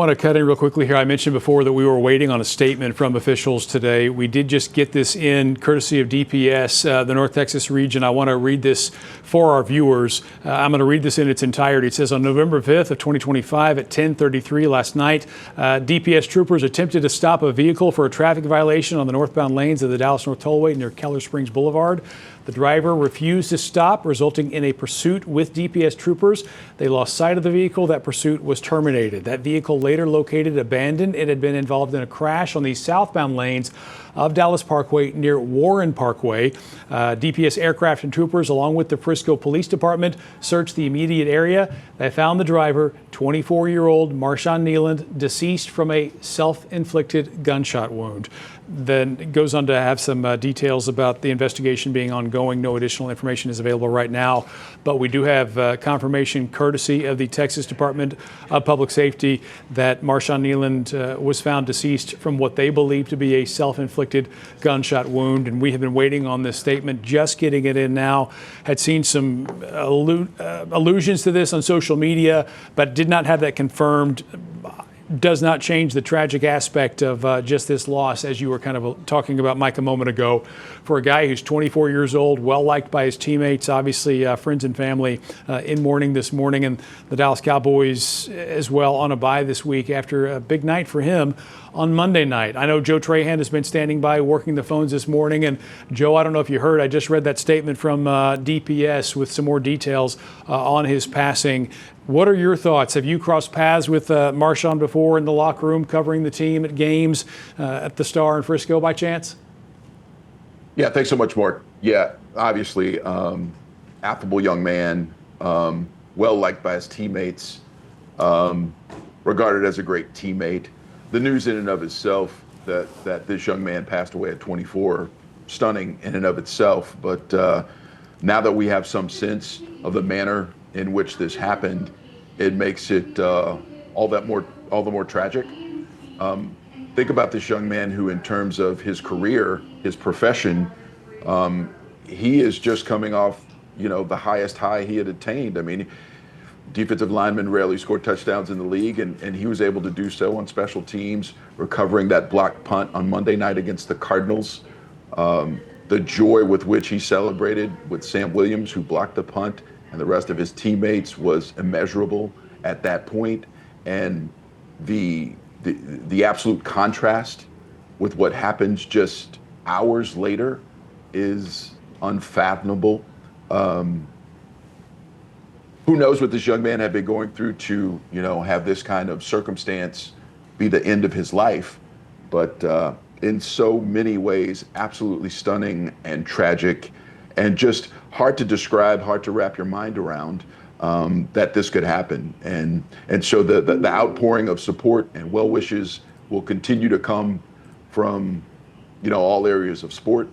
I want to cut in real quickly here. I mentioned before that we were waiting on a statement from officials today. We did just get this in courtesy of DPS, the North Texas region. I want to read this for our viewers. I'm going to read this in its entirety. It says on November 5th of 2025 at 10:33 last night, DPS troopers attempted to stop a vehicle for a traffic violation on the northbound lanes of the Dallas North Tollway near Keller Springs Boulevard. The driver refused to stop, resulting in a pursuit with DPS troopers. They lost sight of the vehicle. That pursuit was terminated. That vehicle later located abandoned. It had been involved in a crash on the southbound lanes of Dallas Parkway near Warren Parkway. DPS aircraft and troopers, along with the Frisco Police Department, searched the immediate area. They found the driver, 24-year-old Marshawn Kneeland, deceased from a self-inflicted gunshot wound. Then it goes on to have some details about the investigation being ongoing. No additional information is available right now, but we do have confirmation courtesy of the Texas Department of Public Safety that Marshawn Kneeland was found deceased from what they believe to be a self-inflicted gunshot wound. And we have been waiting on this statement, just getting it in now. Had seen some allusions to this on social media, but did not have that confirmed. Does not change the tragic aspect of just this loss, as you were kind of talking about, Mike, a moment ago. For a guy who's 24 years old, well-liked by his teammates, obviously friends and family in mourning this morning, and the Dallas Cowboys as well on a bye this week after a big night for him on Monday night. I know Joe Trahan has been standing by working the phones this morning. And Joe, I don't know if you heard, I just read that statement from DPS with some more details on his passing. What are your thoughts? Have you crossed paths with Marshawn before in the locker room, covering the team at games at the Star in Frisco by chance? Yeah, thanks so much, Mark. Yeah, obviously, affable young man, well-liked by his teammates, regarded as a great teammate. The news in and of itself that this young man passed away at 24, stunning in and of itself. But now that we have some sense of the manner in which this happened, it makes it all the more tragic. Think about this young man who, in terms of his career, his profession, he is just coming off, the highest high he had attained. I mean, defensive linemen rarely score touchdowns in the league, and he was able to do so on special teams, recovering that blocked punt on Monday night against the Cardinals. The joy with which he celebrated with Sam Williams, who blocked the punt, and the rest of his teammates was immeasurable at that point. And the absolute contrast with what happens just hours later is unfathomable. Who knows what this young man had been going through to, have this kind of circumstance be the end of his life. But in so many ways, absolutely stunning and tragic, and just hard to describe, hard to wrap your mind around that this could happen. And so the outpouring of support and well wishes will continue to come from, all areas of sport.